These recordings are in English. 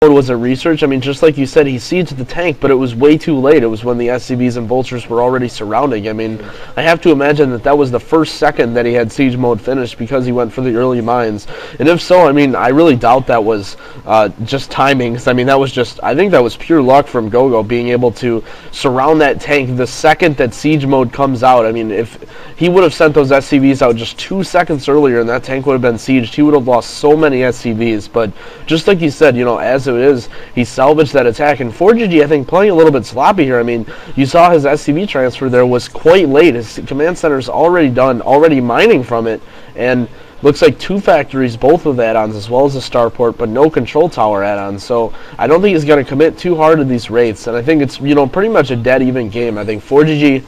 was a research. I mean, just like you said, he sieged the tank, but it was way too late. It was when the SCVs and vultures were already surrounding. I mean, I have to imagine that that was the first second that he had siege mode finished because he went for the early mines. And if so, I mean, I really doubt that was just timing. I mean, that was just, I think that was pure luck from gogo being able to surround that tank the second that siege mode comes out. I mean, if he would have sent those SCVs out just 2 seconds earlier and that tank would have been sieged, he would have lost so many SCVs. But just like you said, you know, as it is, he salvaged that attack. And fOrGG, I think, playing a little bit sloppy here. I mean, you saw his SCV transfer there was quite late. His command center's already done, already mining from it, and looks like 2 factories, both with add-ons, as well as a starport, but no control tower add-ons. So I don't think he's going to commit too hard to these rates, and I think it's, you know, pretty much a dead even game. I think fOrGG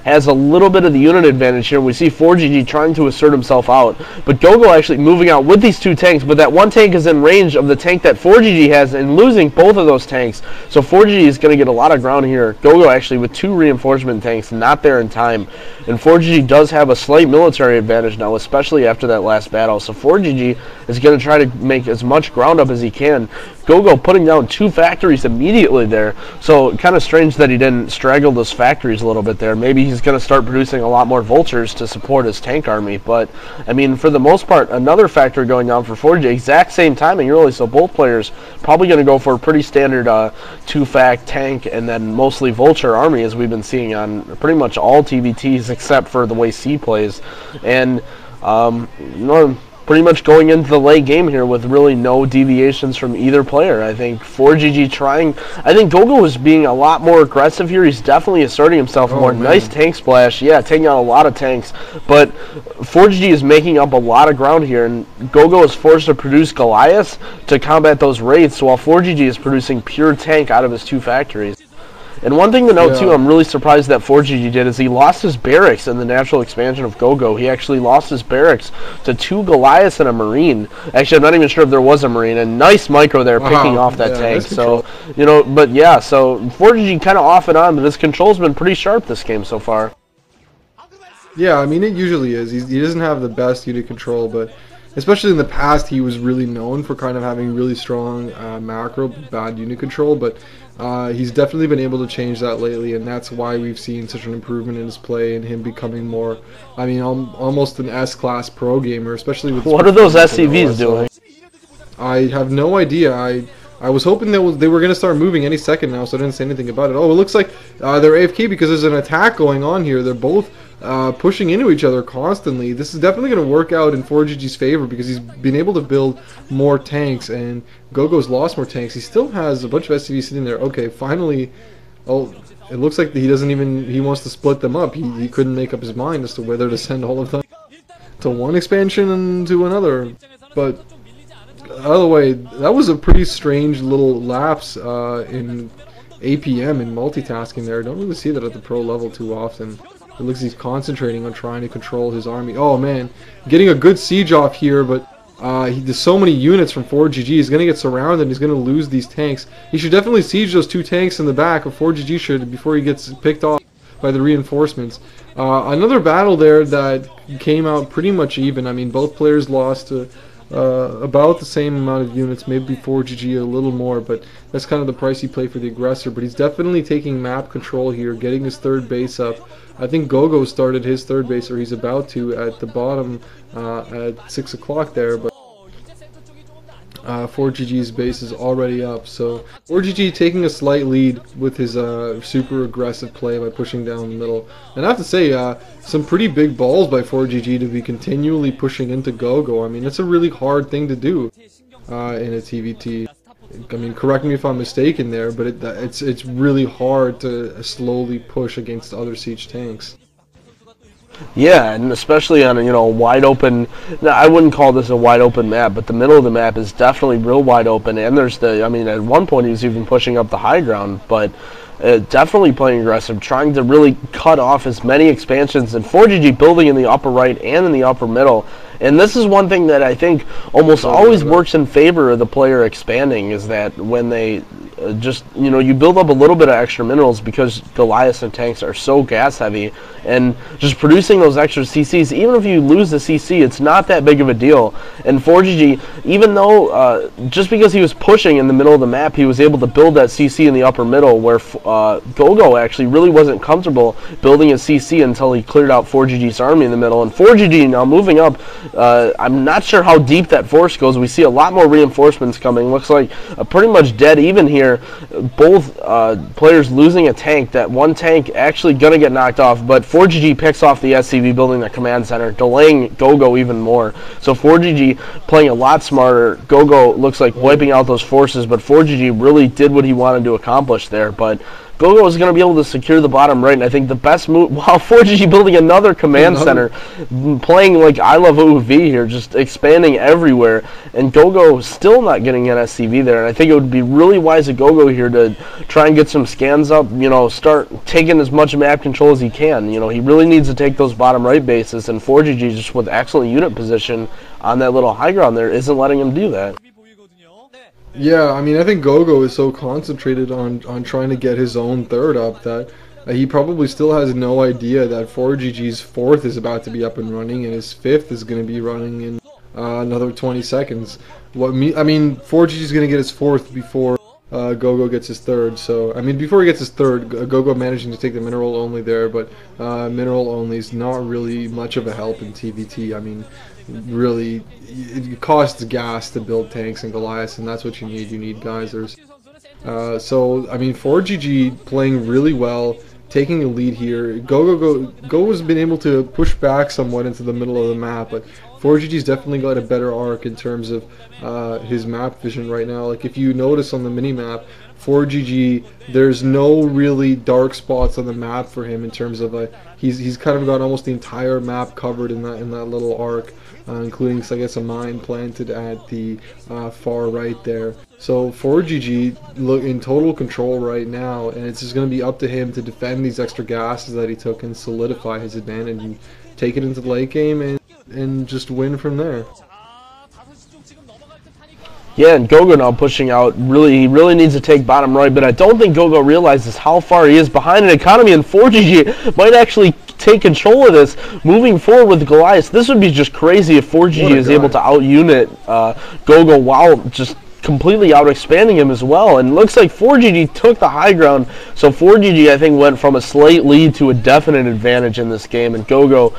has a little bit of the unit advantage here. We see fOrGG trying to assert himself out, but gogo actually moving out with these 2 tanks, but that 1 tank is in range of the tank that fOrGG has and losing both of those tanks. So fOrGG is going to get a lot of ground here. Gogo actually with 2 reinforcement tanks not there in time, and fOrGG does have a slight military advantage now, especially after that last battle. So fOrGG is going to try to make as much ground up as he can. Gogo putting down 2 factories immediately there, so kind of strange that he didn't straggle those factories a little bit there. Maybe he's going to start producing a lot more vultures to support his tank army, but I mean, for the most part, another factory going down for fOrGG, exact same timing really, so both players probably going to go for a pretty standard 2-fact tank and then mostly vulture army, as we've been seeing on pretty much all TVTs except for the way C plays. And pretty much going into the late game here with really no deviations from either player. I think fOrGG trying, I think gogo was being a lot more aggressive here. He's definitely asserting himself more. Man. Nice tank splash, yeah, taking out a lot of tanks, but fOrGG is making up a lot of ground here, and gogo is forced to produce Goliaths to combat those raids, while fOrGG is producing pure tank out of his 2 factories. And one thing to note, too, I'm really surprised that fOrGG did, is he lost his barracks in the natural expansion of gogo. He actually lost his barracks to 2 Goliaths and a Marine. Actually, I'm not even sure if there was a Marine. And nice micro there, picking off that tank. So, you know, but yeah, so fOrGG kind of off and on, but his control's been pretty sharp this game so far. Yeah, I mean, it usually is. He doesn't have the best unit control, but especially in the past, he was really known for kind of having really strong macro, bad unit control, but he's definitely been able to change that lately, and that's why we've seen such an improvement in his play and him becoming more, I mean, almost an S-class pro gamer, especially with... What are those SCVs doing? I have no idea. I was hoping that they were going to start moving any second now, so I didn't say anything about it. Oh, it looks like they're AFK because there's an attack going on here. They're both pushing into each other constantly. This is definitely going to work out in fOrGG's favor because he's been able to build more tanks, and gogo's lost more tanks. He still has a bunch of SCVs sitting there. Okay, finally. Oh, it looks like he wants to split them up. He couldn't make up his mind as to whether to send all of them to one expansion and to another. But either way, that was a pretty strange little lapse in APM and multitasking there. I don't really see that at the pro level too often. It looks like he's concentrating on trying to control his army. Oh man, getting a good siege off here, but there's so many units from fOrGG. He's going to get surrounded and he's going to lose these tanks. He should definitely siege those 2 tanks in the back, or fOrGG should, before he gets picked off by the reinforcements. Another battle there that came out pretty much even. I mean, both players lost about the same amount of units, maybe fOrGG a little more, but that's kind of the price he played for the aggressor. But he's definitely taking map control here, getting his 3rd base up. I think gogo started his 3rd base, or he's about to, at the bottom at 6 o'clock there, but fOrGG's base is already up. So fOrGG taking a slight lead with his super aggressive play by pushing down the middle. And I have to say, some pretty big balls by fOrGG to be continually pushing into gogo. I mean, it's a really hard thing to do in a TVT. I mean, correct me if I'm mistaken there, but it's really hard to slowly push against other siege tanks. Yeah, and especially on a wide open. Now, I wouldn't call this a wide open map, but the middle of the map is definitely real wide open. And there's I mean, at one point he was even pushing up the high ground, but definitely playing aggressive, trying to really cut off as many expansions, and fOrGG building in the upper right and in the upper middle. And this is one thing that I think almost always works in favor of the player expanding, is that when they just, you know, you build up a little bit of extra minerals because Goliaths and tanks are so gas heavy, and just producing those extra CCs, even if you lose the CC, it's not that big of a deal. And fOrGG, even though just because he was pushing in the middle of the map, he was able to build that CC in the upper middle, where gogo actually really wasn't comfortable building a CC until he cleared out fOrGG's army in the middle. And fOrGG now moving up, I'm not sure how deep that force goes. We see a lot more reinforcements coming. Looks like pretty much dead even here. Both players losing a tank. That one tank actually going to get knocked off, but fOrGG picks off the SCV building the command center, delaying gogo even more. So fOrGG playing a lot smarter. Gogo looks like wiping out those forces, but fOrGG really did what he wanted to accomplish there. But gogo is going to be able to secure the bottom right, and I think the best move, while fOrGG building another command center, playing like I love UV here, just expanding everywhere, and gogo still not getting an SCV there. And I think it would be really wise of gogo here to try and get some scans up, you know, start taking as much map control as he can. You know, he really needs to take those bottom right bases, and fOrGG, just with excellent unit position on that little high ground there, isn't letting him do that. Yeah, I mean, I think gogo is so concentrated on trying to get his own third up that he probably still has no idea that fOrGG's fourth is about to be up and running, and his fifth is going to be running in another 20 seconds. I mean, fOrGG is going to get his fourth before gogo gets his third. So, I mean, before he gets his third, gogo managing to take the mineral only there, but mineral only is not really much of a help in TVT. I mean, really, it costs gas to build tanks and Goliaths, and that's what you need. You need geysers. So, I mean, fOrGG playing really well, taking a lead here. Gogo's been able to push back somewhat into the middle of the map, but fOrGG's definitely got a better arc in terms of his map vision right now. Like, if you notice on the mini-map, fOrGG, there's no really dark spots on the map for him in terms of he's kind of got almost the entire map covered in that little arc, including, I guess, a mine planted at the far right there. So fOrGG look in total control right now, and it's just going to be up to him to defend these extra gases that he took and solidify his advantage and take it into the late game and just win from there. Yeah, and gogo now pushing out. He really needs to take bottom right, but I don't think gogo realizes how far he is behind an economy, and fOrGG might actually take control of this moving forward with Goliath. This would be just crazy if fOrGG is able to out-unit gogo while just completely out-expanding him as well. And looks like fOrGG took the high ground, so fOrGG, I think, went from a slight lead to a definite advantage in this game, and gogo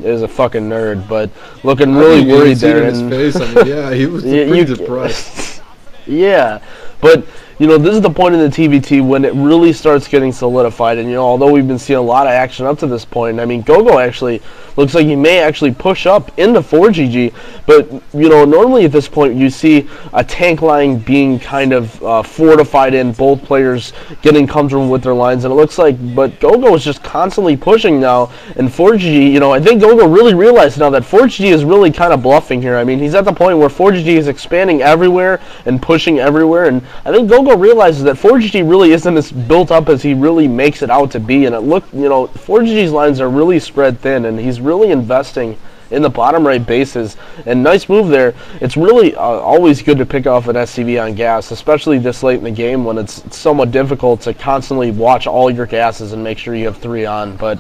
is a fucking nerd, but looking really worried there. In his face. I mean, yeah, he was pretty depressed. Yeah, but you know, this is the point in the TVT when it really starts getting solidified. And you know, although we've been seeing a lot of action up to this point, I mean, gogo actually looks like he may actually push up into fOrGG. But you know, normally at this point you see a tank line being kind of fortified in, both players getting comfortable with their lines, and it looks like, but gogo is just constantly pushing now. And fOrGG, you know, I think gogo really realized now that fOrGG is really kind of bluffing here. I mean, he's at the point where fOrGG is expanding everywhere and pushing everywhere, and I think gogo realizes that fOrGG really isn't as built up as he really makes it out to be. And it looked, you know, fOrGG's lines are really spread thin, and he's really investing in the bottom right bases. And nice move there. It's really always good to pick off an SCV on gas, especially this late in the game when it's somewhat difficult to constantly watch all your gases and make sure you have 3 on. But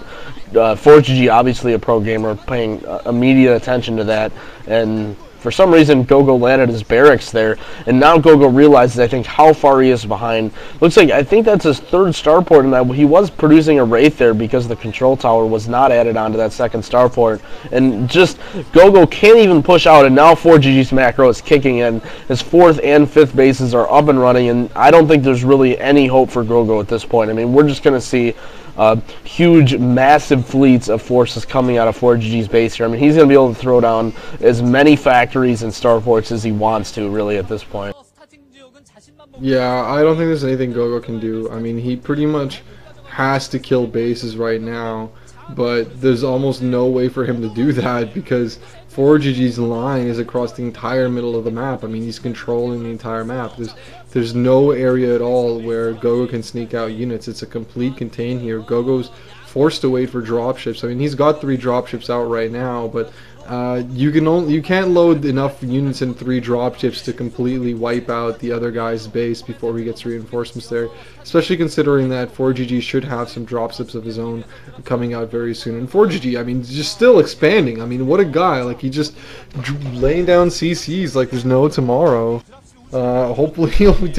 fOrGG, obviously a pro gamer, paying immediate attention to that, and for some reason, gogo landed his barracks there, and now gogo realizes, I think, how far he is behind. Looks like, I think that's his 3rd starport, and that he was producing a Wraith there because the control tower was not added onto that 2nd starport. And just, gogo can't even push out, and now fOrGG's macro is kicking in. His 4th and 5th bases are up and running, and I don't think there's really any hope for gogo at this point. I mean, we're just going to see huge, massive fleets of forces coming out of fOrGG's base here. I mean, he's going to be able to throw down as many factories and starports as he wants to, really, at this point. Yeah, I don't think there's anything gogo can do. I mean, he pretty much has to kill bases right now, but there's almost no way for him to do that because fOrGG's line is across the entire middle of the map. I mean, he's controlling the entire map. There's no area at all where gogo can sneak out units. It's a complete contain here. Gogo's forced to wait for dropships. I mean, he's got 3 dropships out right now, but You can't load enough units in 3 dropships to completely wipe out the other guy's base before he gets reinforcements there. Especially considering that fOrGG should have some dropships of his own coming out very soon. And fOrGG, I mean, just still expanding. I mean, what a guy! Like, he just laying down CCs like there's no tomorrow. Hopefully he'll take